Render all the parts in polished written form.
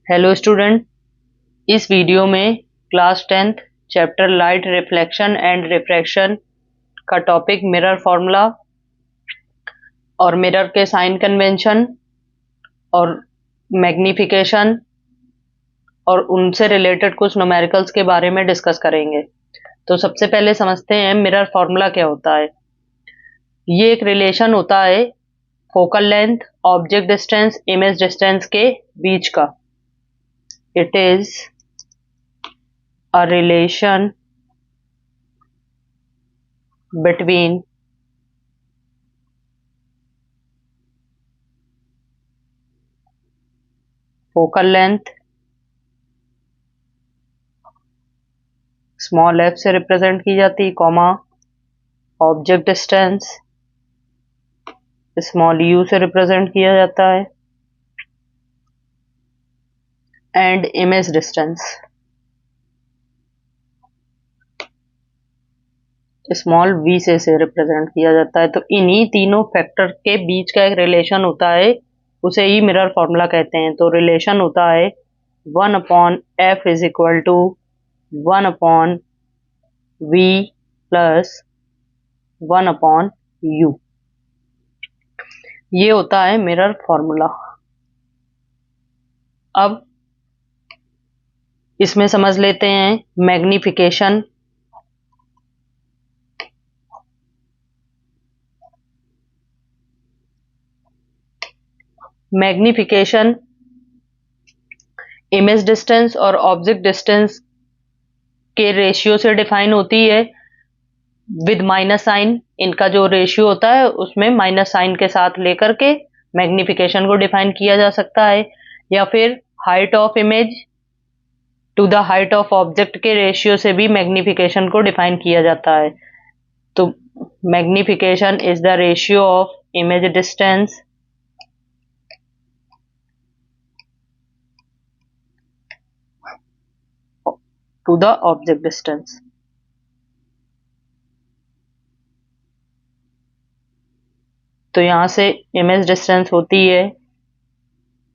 Hello student, इस video में class 10th chapter light reflection and refraction का topic mirror formula और mirror के साइन कन्वेंशन और मैग्निफिकेशन और उनसे रिलेटेड कुछ न्यूमेरिकल्स के बारे में डिस्कस करेंगे। तो सबसे पहले समझते हैं मिरर फॉर्मूला क्या होता है। ये एक रिलेशन होता है focal length, object distance, image distance के बीच का। It is a relation between focal length small f से रिप्रेजेंट की जाती है, comma object distance small u से रिप्रेजेंट किया जाता है, and image distance small v से रिप्रेजेंट किया जाता है। तो इन्हीं तीनों फैक्टर के बीच का एक रिलेशन होता है, उसे ही मिरर फॉर्मूला कहते हैं। तो रिलेशन होता है 1/f is equal to 1/v plus 1/u। ये होता है मिरर फॉर्मूला। अब इसमें समझ लेते हैं मैग्निफिकेशन। मैग्निफिकेशन इमेज डिस्टेंस और ऑब्जेक्ट डिस्टेंस के रेशियो से डिफाइन होती है विद माइनस साइन। इनका जो रेशियो होता है उसमें माइनस साइन के साथ लेकर के मैग्निफिकेशन को डिफाइन किया जा सकता है, या फिर height of image to the height of object के रेशियो से भी मैग्निफिकेशन को डिफाइन किया जाता है। तो magnification is the ratio of image distance to the object distance. तो यहां से इमेज डिस्टेंस होती है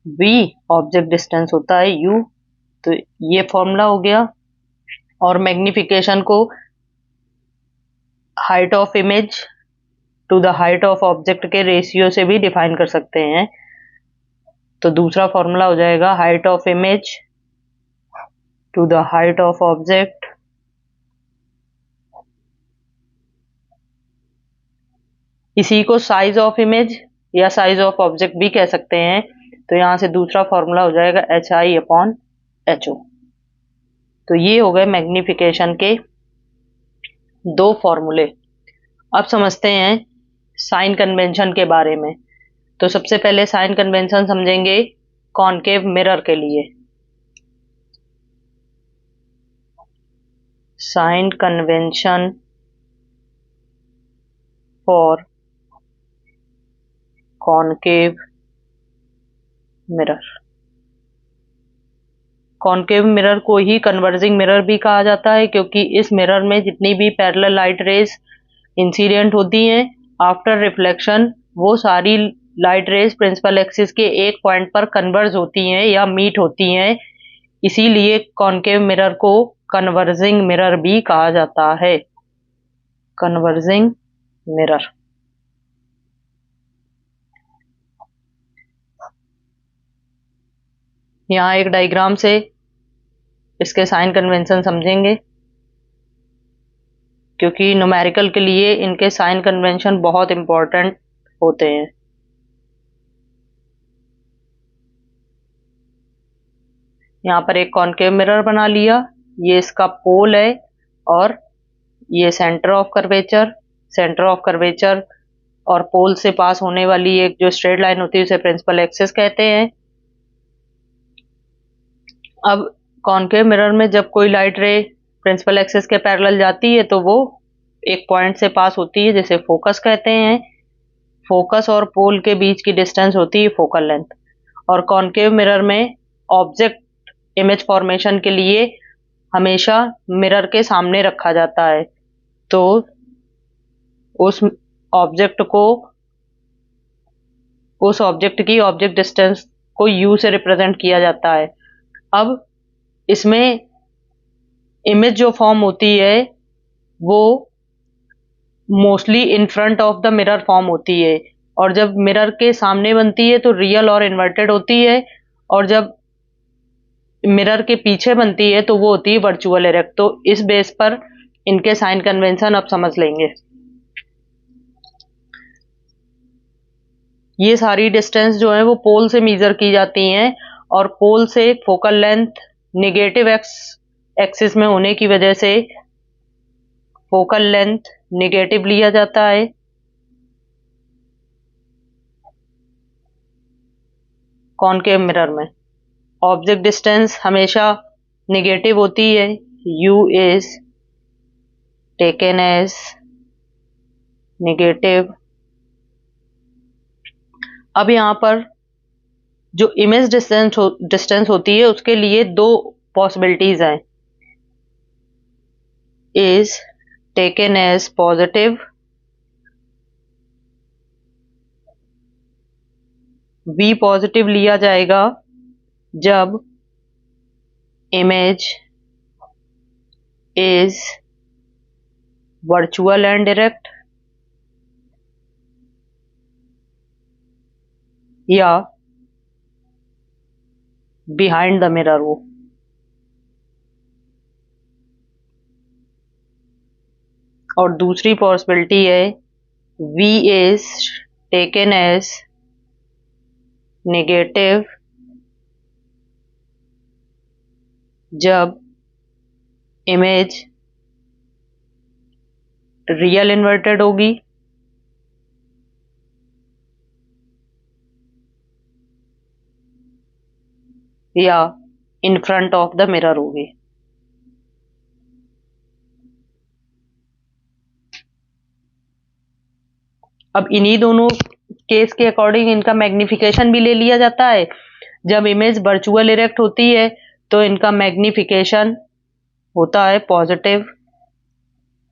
v, ऑब्जेक्ट डिस्टेंस होता है u। तो ये फॉर्मूला हो गया। और मैग्निफिकेशन को height of image to the height of object के रेशियो से भी डिफाइन कर सकते हैं। तो दूसरा फॉर्मूला हो जाएगा height of image to the height of object इसी को साइज ऑफ इमेज या साइज ऑफ ऑब्जेक्ट भी कह सकते हैं। तो यहां से दूसरा फॉर्मूला हो जाएगा HI/HO। तो ये हो गए मैग्निफिकेशन के दो फॉर्मूले। अब समझते हैं साइन कन्वेंशन के बारे में। तो सबसे पहले साइन कन्वेंशन समझेंगे कॉनकेव मिरर के लिए। Sign convention for concave mirror. Concave mirror को ही कन्वर्जिंग मिरर भी कहा जाता है, क्योंकि इस मिरर में जितनी भी पैरेलल लाइट रेज इंसिडेंट होती हैं आफ्टर रिफ्लेक्शन, वो सारी लाइट रेज प्रिंसिपल एक्सिस के एक पॉइंट पर कन्वर्ज होती हैं या मीट होती हैं। इसीलिए कॉनकेव मिरर को कन्वर्जिंग मिरर भी कहा जाता है। Converging mirror. यहाँ एक डायग्राम से इसके साइन कन्वेंशन समझेंगे, क्योंकि न्यूमेरिकल के लिए इनके साइन कन्वेंशन बहुत इंपॉर्टेंट होते हैं। यहाँ पर एक कॉनकेव मिरर बना लिया, ये इसका पोल है और ये सेंटर ऑफ कर्वेचर और पोल से पास होने वाली एक जो स्ट्रेट लाइन होती है उसे प्रिंसिपल एक्सिस कहते हैं। अब कॉनकेव मिरर में जब कोई लाइट रे प्रिंसिपल एक्सिस के पैरेलल जाती है तो वो एक पॉइंट से पास होती है जिसे फोकस कहते हैं। फोकस और पोल के बीच की डिस्टेंस होती है फोकल लेंथ। और कॉनकेव मिरर में ऑब्जेक्ट इमेज फॉर्मेशन के लिए हमेशा मिरर के सामने रखा जाता है। तो उस ऑब्जेक्ट की ऑब्जेक्ट डिस्टेंस को u से रिप्रेजेंट किया जाता है। अब इसमें इमेज जो फॉर्म होती है वो mostly in front of the mirror form होती है, और जब मिरर के सामने बनती है तो रियल और इन्वर्टेड होती है, और जब मिरर के पीछे बनती है तो वो होती है वर्चुअल इरेक्ट। तो इस बेस पर इनके साइन कन्वेंशन अब समझ लेंगे। ये सारी डिस्टेंस जो है वो पोल से मेजर की जाती हैं, और पोल से फोकल लेंथ नेगेटिव एक्सिस में होने की वजह से फोकल लेंथ नेगेटिव लिया जाता है। कॉनकेव मिरर में ऑब्जेक्ट डिस्टेंस हमेशा नेगेटिव होती है। u is taken as negative. अब यहाँ पर जो इमेज डिस्टेंस होती है उसके लिए दो पॉसिबिलिटीज हैं। Is taken as positive, v positive लिया जाएगा जब image is virtual and direct, या बिहाइंड द मिरर हो। और दूसरी पॉसिबिलिटी है v is taken as negative जब इमेज रियल इन्वर्टेड होगी या in front of the mirror होगी। अब इन्हीं दोनों केस के अकॉर्डिंग इनका मैग्निफिकेशन भी ले लिया जाता है। जब इमेज वर्चुअल इरेक्ट होती है तो इनका मैग्निफिकेशन होता है पॉजिटिव,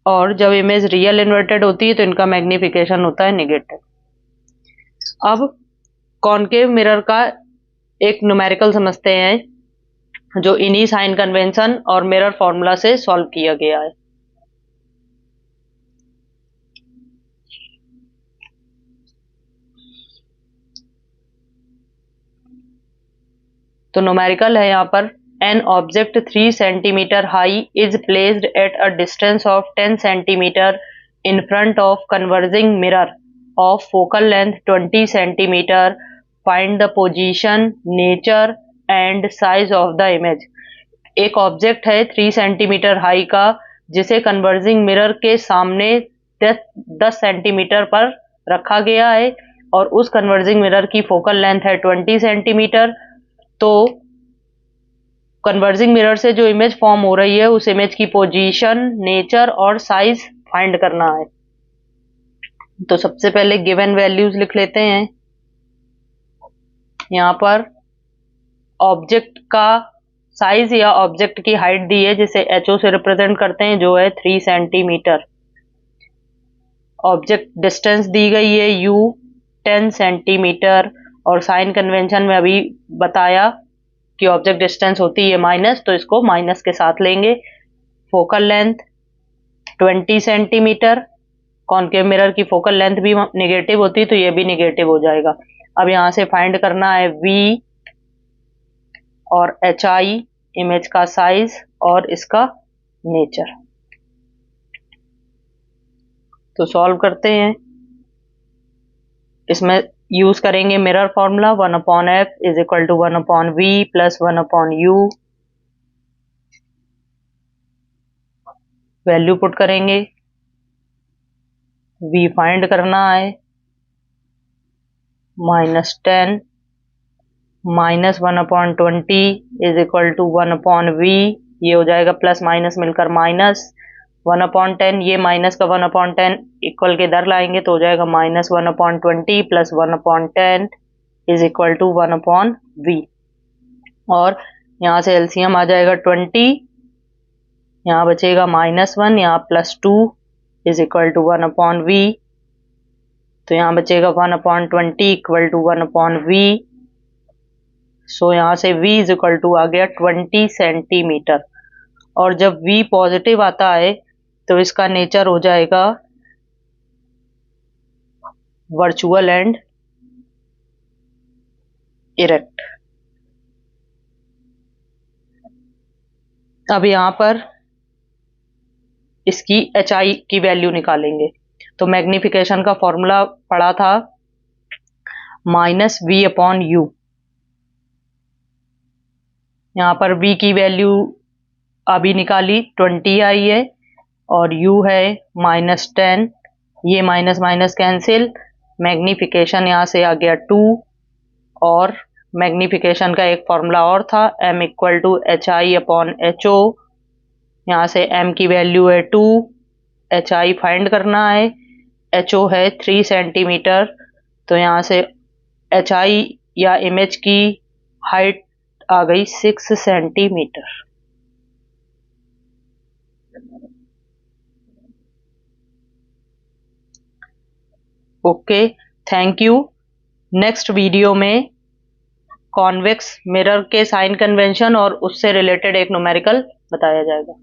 और जब इमेज रियल इन्वर्टेड होती है तो इनका मैग्निफिकेशन होता है नेगेटिव। अब कॉनकेव मिरर का एक न्यूमेरिकल समझते हैं जो इन्हीं साइन कन्वेंशन और मिरर फॉर्मूला से सॉल्व किया गया है। तो न्यूमेरिकल है यहाँ पर, an object 3 centimetre high is placed at a distance of 10 centimetre in front of converging mirror of focal length 20 centimetre. Find the position, nature and size of the image. एक object है 3 centimetre high का जिसे converging mirror के सामने 10 centimetre पर रखा गया है, और उस कन्वर्जिंग मिरर की फोकल लेंथ है 20 सेंटीमीटर। तो कन्वर्जिंग मिरर से जो इमेज फॉर्म हो रही है उस इमेज की पोजीशन, नेचर और साइज फाइंड करना है। तो सबसे पहले गिवन वैल्यूज लिख लेते हैं। यहाँ पर ऑब्जेक्ट का साइज या ऑब्जेक्ट की हाइट दी है जिसे HO से रिप्रेजेंट करते हैं, जो है 3 सेंटीमीटर। ऑब्जेक्ट डिस्टेंस दी गई है u 10 सेंटीमीटर, और साइन कन्वेंशन में अभी बताया कि ऑब्जेक्ट डिस्टेंस होती है माइनस, तो इसको माइनस के साथ लेंगे। Focal length 20 centimetre, concave mirror की फोकल लेंथ भी नेगेटिव होती है तो ये भी नेगेटिव हो जाएगा। अब यहाँ से फाइंड करना है v और HI, इमेज का साइज और इसका नेचर। तो सॉल्व करते हैं। इसमें यूज करेंगे mirror formula 1/f is equal to 1/v plus 1/u। Value put करेंगे, v फाइंड करना है -10 minus 1/20 is equal to 1/v। ये हो जाएगा प्लस माइनस मिलकर माइनस 1/10, ये माइनस का 1/10 इक्वल के इधर लाएंगे तो हो जाएगा minus 1/20 plus 1/10 is equal to 1/v। और यहाँ से एलसीएम आ जाएगा 20, यहाँ बचेगा -1, यहाँ +2 इज इक्वल टू 1/v। तो यहाँ बचेगा 1/20 इक्वल टू 1/v। सो यहाँ से v इज इक्वल टू आ गया 20 सेंटीमीटर। और जब v पॉजिटिव आता है तो इसका नेचर हो जाएगा वर्चुअल एंड इरेक्ट। अब यहाँ पर इसकी HI की वैल्यू निकालेंगे। तो मैग्निफिकेशन का फॉर्मूला पढ़ा था -v/u। यहाँ पर v की वैल्यू अभी निकाली 20 आई है और u है -10। ये माइनस माइनस कैंसिल, मैग्निफिकेशन यहाँ से आ गया 2। और मैग्निफिकेशन का एक फॉर्मूला और था m इक्वल टू HI/HO। यहाँ से m की वैल्यू है 2, HI फाइंड करना है, HO है 3 सेंटीमीटर। तो यहाँ से HI या इमेज की हाइट आ गई 6 centimetre. Okay, thank you. Next video में कॉन्वेक्स मिरर के साइन कन्वेंशन और उससे रिलेटेड एक न्यूमेरिकल बताया जाएगा।